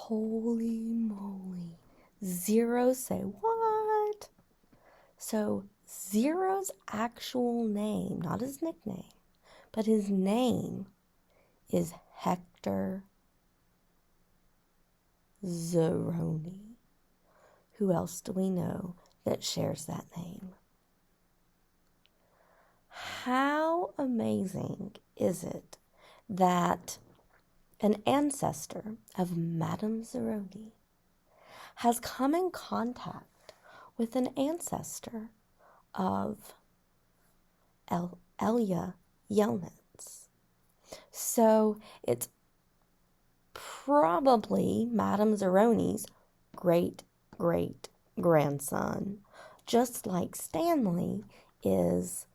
Holy moly. Zero, say what? So Zero's actual name, not his nickname, but his name is Hector Zeroni. Who else do we know that shares that name? How amazing is it that an ancestor of Madame Zeroni has come in contact with an ancestor of Elia Yelnats. So it's probably Madame Zeroni's great-great-grandson, just like Stanley is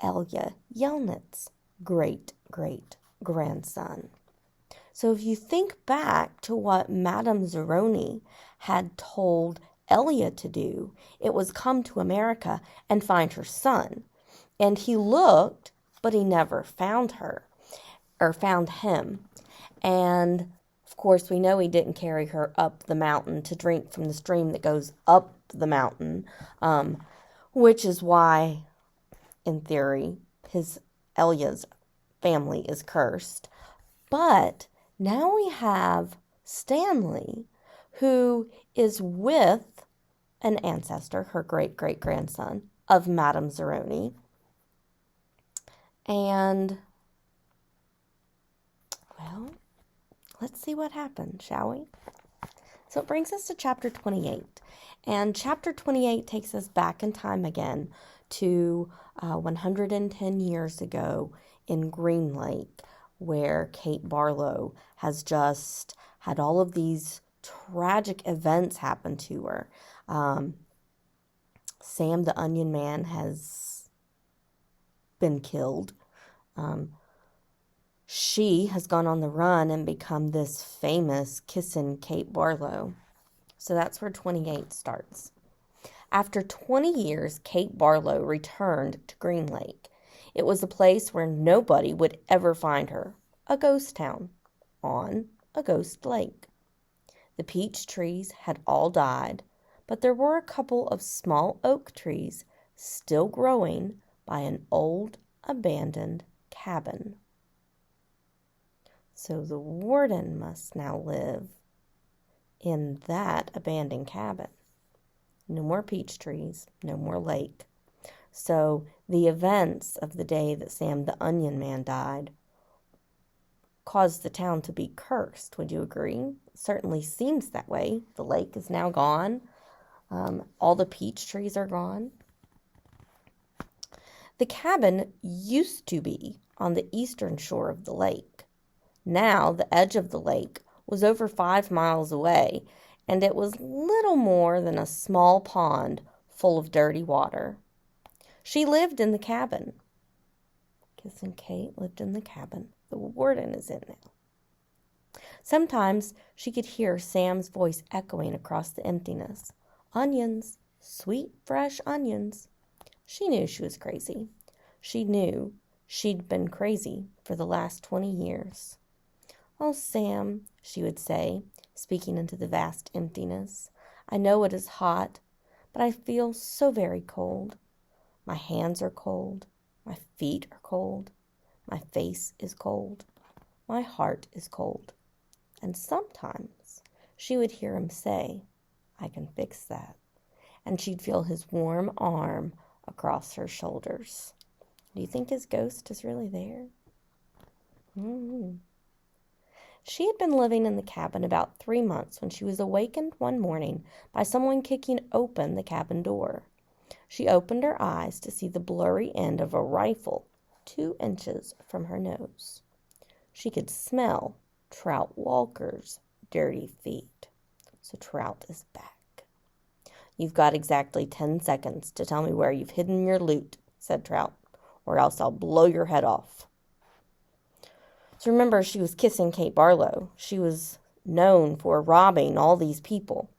Elia Yelnats' great-great-grandson. So if you think back to what Madame Zeroni had told Elia to do, it was come to America and find her son. And he looked, but he never found her, or found him. And of course, we know he didn't carry her up the mountain to drink from the stream that goes up the mountain, which is why, in theory, Elia's family is cursed. But now we have Stanley, who is with an ancestor, her great-great-grandson, of Madame Zeroni. And, well, let's see what happened, shall we? So it brings us to chapter 28. And chapter 28 takes us back in time again to 110 years ago in Green Lake, where Kate Barlow has just had all of these tragic events happen to her. Sam the Onion Man has been killed. She has gone on the run and become this famous Kissin' Kate Barlow. So that's where 28 starts. After 20 years, Kate Barlow returned to Green Lake. It was a place where nobody would ever find her, a ghost town on a ghost lake. The peach trees had all died, but there were a couple of small oak trees still growing by an old abandoned cabin. So the warden must now live in that abandoned cabin. No more peach trees, no more lake. So the events of the day that Sam the Onion Man died caused the town to be cursed. Would you agree? It certainly seems that way. The lake is now gone. All the peach trees are gone. The cabin used to be on the eastern shore of the lake. Now the edge of the lake was over 5 miles away, and it was little more than a small pond full of dirty water. She lived in the cabin. Kissin' Kate lived in the cabin. The warden is in now. Sometimes she could hear Sam's voice echoing across the emptiness. Onions, sweet, fresh onions. She knew she was crazy. She knew she'd been crazy for the last 20 years. Oh, Sam, she would say, speaking into the vast emptiness. I know it is hot, but I feel so very cold. My hands are cold. My feet are cold. My face is cold. My heart is cold. And sometimes she would hear him say, I can fix that. And she'd feel his warm arm across her shoulders. Do you think his ghost is really there? She had been living in the cabin about 3 months when she was awakened one morning by someone kicking open the cabin door. She opened her eyes to see the blurry end of a rifle 2 inches from her nose. She could smell Trout Walker's dirty feet. So Trout is back. You've got exactly 10 seconds to tell me where you've hidden your loot, said Trout, or else I'll blow your head off. So remember, she was Kissin' Kate Barlow. She was known for robbing all these people.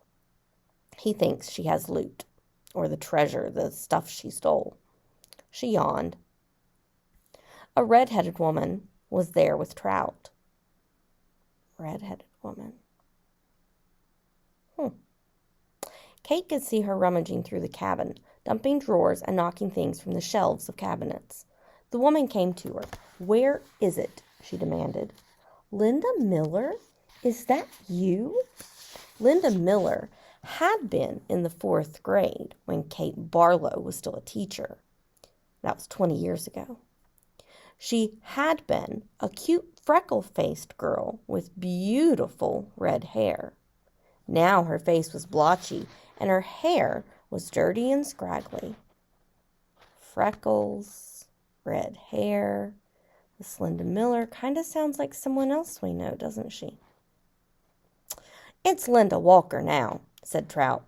He thinks she has loot, or the treasure, the stuff she stole. She yawned. A red-headed woman was there with Trout. Red-headed woman. Kate could see her rummaging through the cabin, dumping drawers and knocking things from the shelves of cabinets. The woman came to her. "Where is it?" she demanded. "Linda Miller? Is that you?" Linda Miller had been in the 4th grade when Kate Barlow was still a teacher. That was 20 years ago. She had been a cute, freckle-faced girl with beautiful red hair. Now her face was blotchy and her hair was dirty and scraggly. Freckles, red hair. This Linda Miller kind of sounds like someone else we know, doesn't she? "It's Linda Walker now," said Trout.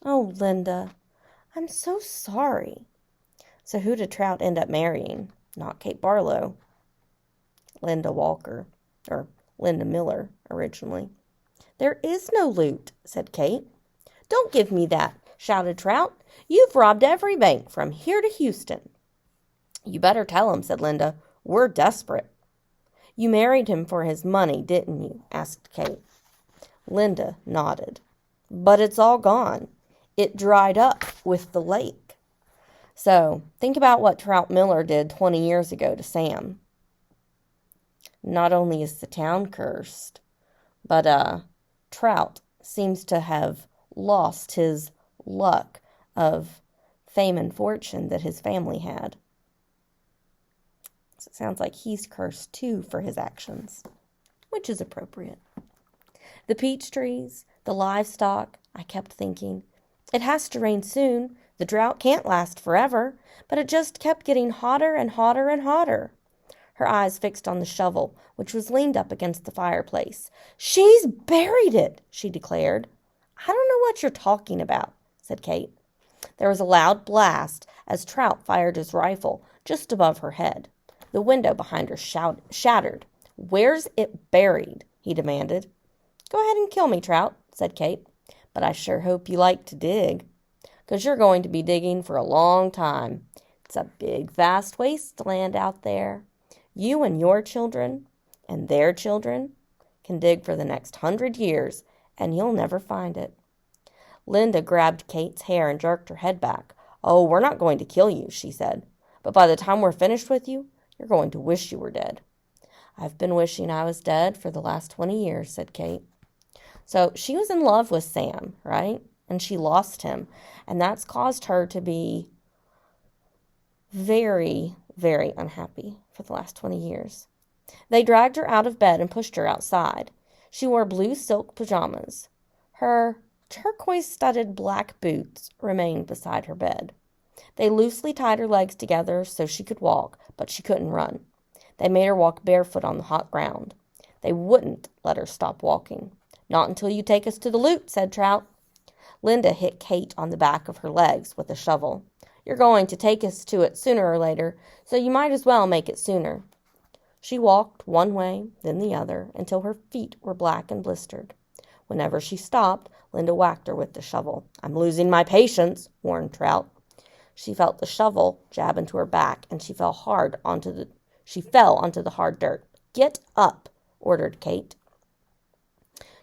"Oh, Linda, I'm so sorry." So who did Trout end up marrying? Not Kate Barlow. Linda Walker, or Linda Miller originally. "There is no loot," said Kate. "Don't give me that," shouted Trout. "You've robbed every bank from here to Houston." "You better tell him," said Linda. "We're desperate." "You married him for his money, didn't you?" asked Kate. Linda nodded. "But it's all gone. It dried up with the lake." So think about what Trout Miller did 20 years ago to Sam. Not only is the town cursed, but Trout seems to have lost his luck of fame and fortune that his family had. So it sounds like he's cursed too for his actions, which is appropriate. The peach trees, the livestock, I kept thinking, it has to rain soon. The drought can't last forever, but it just kept getting hotter and hotter and hotter. Her eyes fixed on the shovel, which was leaned up against the fireplace. "She's buried it," she declared. "I don't know what you're talking about," said Kate. There was a loud blast as Trout fired his rifle just above her head. The window behind her shattered. "Where's it buried?" he demanded. "Go ahead and kill me, Trout," said Kate. "But I sure hope you like to dig, 'cause you're going to be digging for a long time. It's a big, vast wasteland out there. You and your children and their children can dig for the next 100 years, and you'll never find it." Linda grabbed Kate's hair and jerked her head back. "Oh, we're not going to kill you," she said. "But by the time we're finished with you, you're going to wish you were dead." "I've been wishing I was dead for the last 20 years, said Kate. So she was in love with Sam, right? And she lost him. And that's caused her to be very, very unhappy for the last 20 years. They dragged her out of bed and pushed her outside. She wore blue silk pajamas. Her turquoise-studded black boots remained beside her bed. They loosely tied her legs together so she could walk, but she couldn't run. They made her walk barefoot on the hot ground. They wouldn't let her stop walking. "Not until you take us to the loot," said Trout. Linda hit Kate on the back of her legs with a shovel. "You're going to take us to it sooner or later, so you might as well make it sooner." She walked one way, then the other, until her feet were black and blistered. Whenever she stopped, Linda whacked her with the shovel. "I'm losing my patience," warned Trout. She felt the shovel jab into her back, and she fell onto the hard dirt. "Get up," ordered Kate.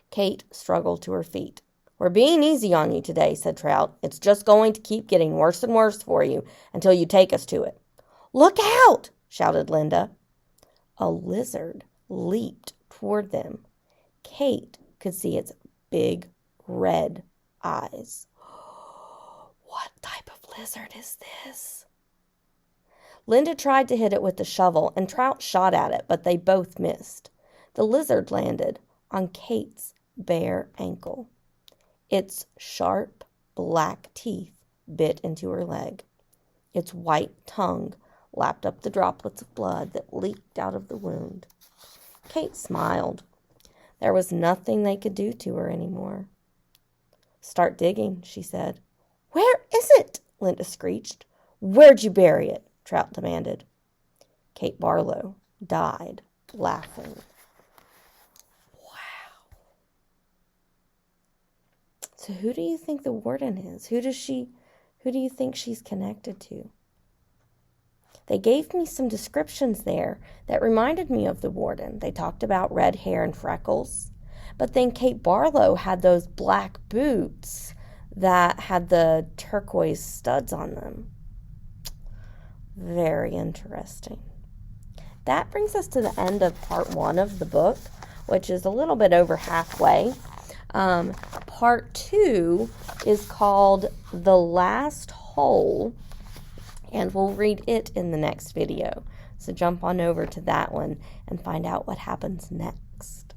Kate struggled to her feet. "We're being easy on you today," said Trout. "It's just going to keep getting worse and worse for you until you take us to it." "Look out!" shouted Linda. A lizard leaped toward them. Kate could see its big red eyes. What type of lizard is this? Linda tried to hit it with the shovel, and Trout shot at it, but they both missed. The lizard landed on Kate's bare ankle. Its sharp, black teeth bit into her leg. Its white tongue lapped up the droplets of blood that leaked out of the wound. Kate smiled. There was nothing they could do to her anymore. "Start digging," she said. "Where is it?" Linda screeched. "Where'd you bury it?" Trout demanded. Kate Barlow died laughing. Wow. So who do you think the warden is? Who do you think she's connected to? They gave me some descriptions there that reminded me of the warden. They talked about red hair and freckles. But then Kate Barlow had those black boots that had the turquoise studs on them. Very interesting. That brings us to the end of part 1 of the book, which is a little bit over halfway. Part 2 is called The Last Hole, and we'll read it in the next video. So jump on over to that one and find out what happens next.